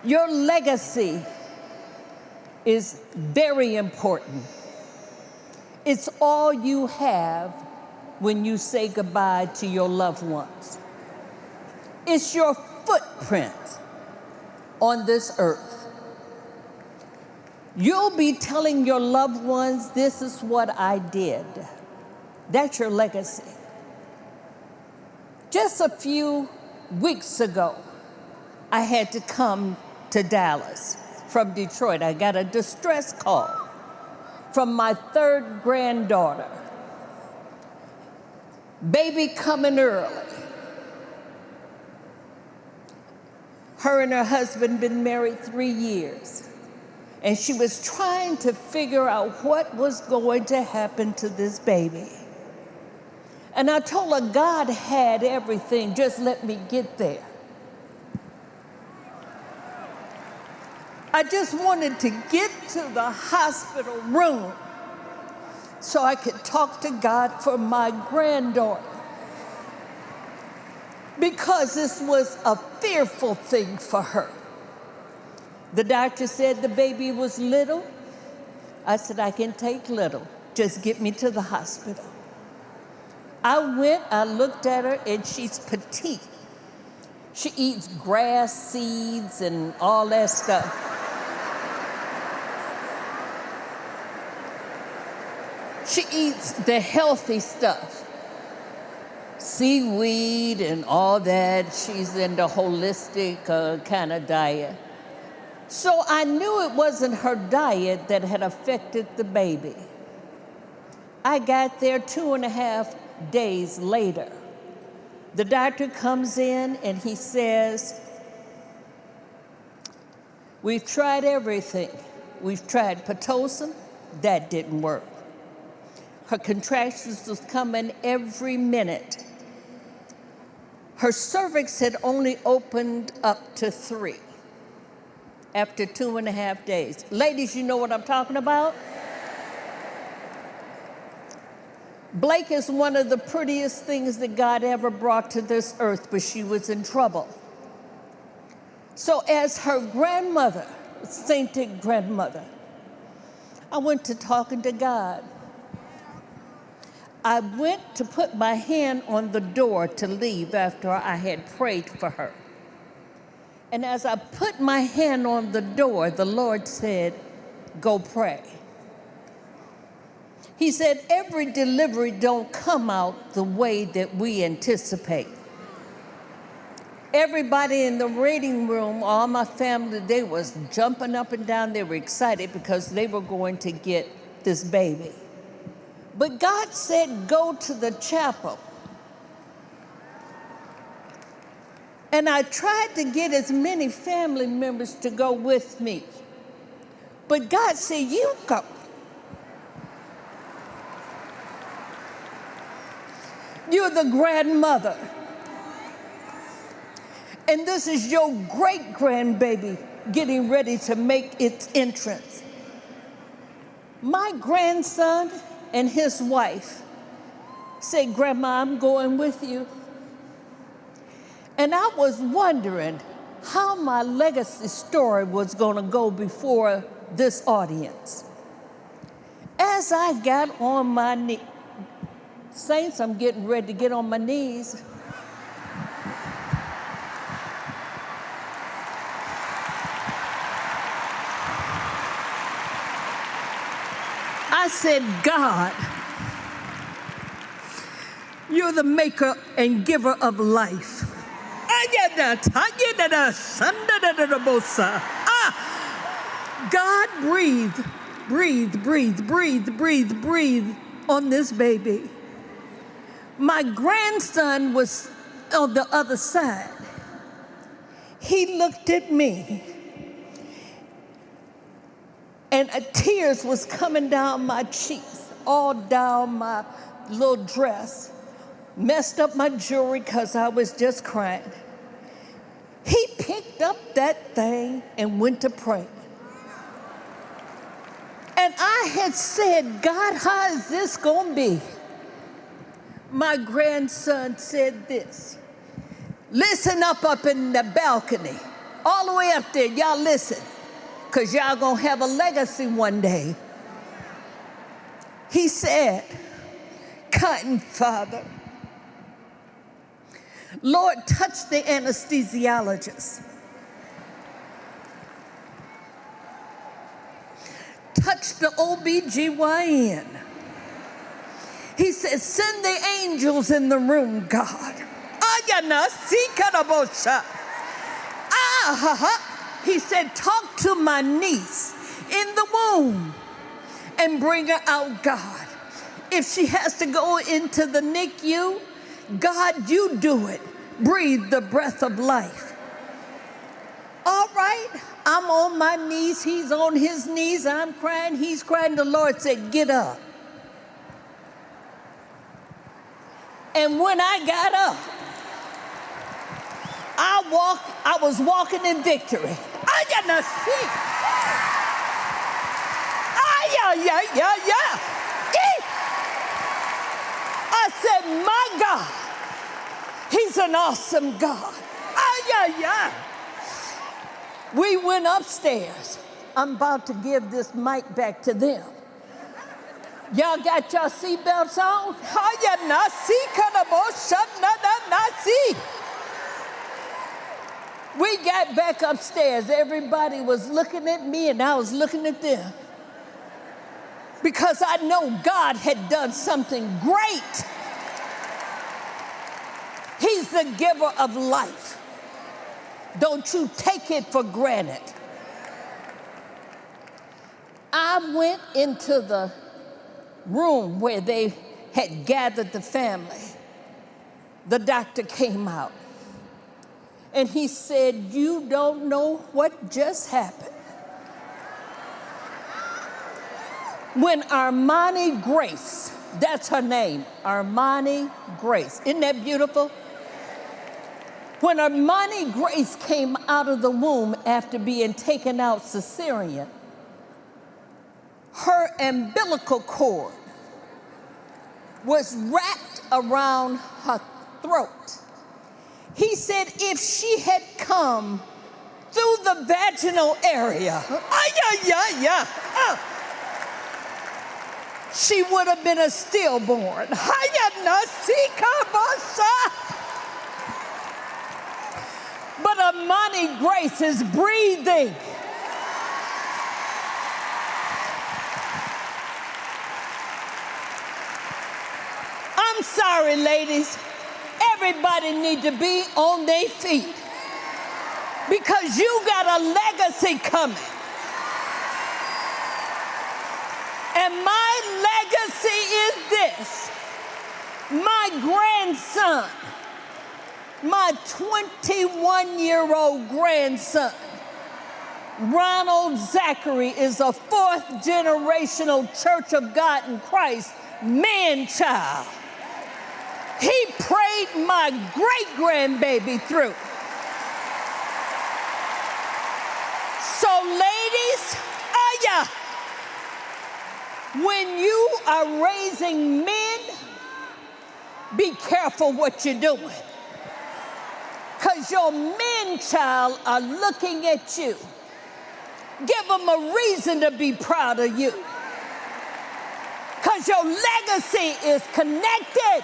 Your legacy is very important. It's all you have when you say goodbye to your loved ones. It's your footprint on this earth. You'll be telling your loved ones, this is what I did. That's your legacy. Just a few weeks ago, I had to come to Dallas from Detroit. I got a distress call from my third granddaughter. Baby coming early. Her and her husband been married 3 years. And she was trying to figure out what was going to happen to this baby. And I told her God had everything, just let me get there. I just wanted to get to the hospital room so I could talk to God for my granddaughter. Because this was a fearful thing for her. The doctor said the baby was little. I said, I can take little. Just get me to the hospital. I went, I looked at her, and she's petite. She eats grass seeds and all that stuff. She eats the healthy stuff. Seaweed and all that. She's in the holistic kind of diet. So I knew it wasn't her diet that had affected the baby. I got there 2.5 days later. The doctor comes in and he says, we've tried everything. We've tried Pitocin, that didn't work. Her contractions was coming every minute. Her cervix had only opened up to 3 after 2.5 days. Ladies, you know what I'm talking about? Blake is one of the prettiest things that God ever brought to this earth, but she was in trouble. So as her grandmother, sainted grandmother, I went to talking to God. I went to put my hand on the door to leave after I had prayed for her. And as I put my hand on the door, the Lord said, go pray. He said, every delivery don't come out the way that we anticipate. Everybody in the waiting room, all my family, they was jumping up and down. They were excited because they were going to get this baby. But God said, go to the chapel. And I tried to get as many family members to go with me. But God said, you go. You're the grandmother. And this is your great-grandbaby getting ready to make its entrance. My grandson and his wife said, Grandma, I'm going with you. And I was wondering how my legacy story was going to go before this audience. As I got on my knees, saints, I'm getting ready to get on my knees. I said, God, you're the maker and giver of life. God, breathe on this baby. My grandson was on the other side. He looked at me, and tears was coming down my cheeks, all down my little dress, messed up my jewelry because I was just crying. He picked up that thing and went to pray. And I had said, God, how is this going to be? My grandson said this, listen up in the balcony. all the way up there. Y'all listen, because y'all going to have a legacy one day. He said, kind Father, Lord, touch the anesthesiologist. Touch the OBGYN. He said, send the angels in the room, God. He said, talk to my niece in the womb and bring her out, God. If she has to go into the NICU, God, you do it. Breathe the breath of life. All right, I'm on my knees. He's on his knees. I'm crying. He's crying. The Lord said, get up. And when I got up, I was walking in victory. I got no see. I said, my God, he's an awesome God. We went upstairs. I'm about to give this mic back to them. Y'all got your seatbelts on? We got back upstairs. Everybody was looking at me and I was looking at them. Because I know God had done something great. He's the giver of life. Don't you take it for granted. I went into the room where they had gathered the family. The doctor came out and he said, you don't know what just happened. When Armani Grace, that's her name, Armani Grace. Isn't that beautiful? When Armani Grace came out of the womb after being taken out cesarean, her umbilical cord was wrapped around her throat. He said if she had come through the vaginal area, she would have been a stillborn. But Armani Grace is breathing. I'm sorry, ladies. Everybody need to be on their feet because you got a legacy coming. And my legacy is this. My grandson, my 21-year-old grandson, Ronald Zachary, is a fourth generational Church of God in Christ man-child. He prayed my great-grandbaby through. So ladies, when you are raising men, be careful what you're doing. Because your men-child are looking at you. Give them a reason to be proud of you. Because your legacy is connected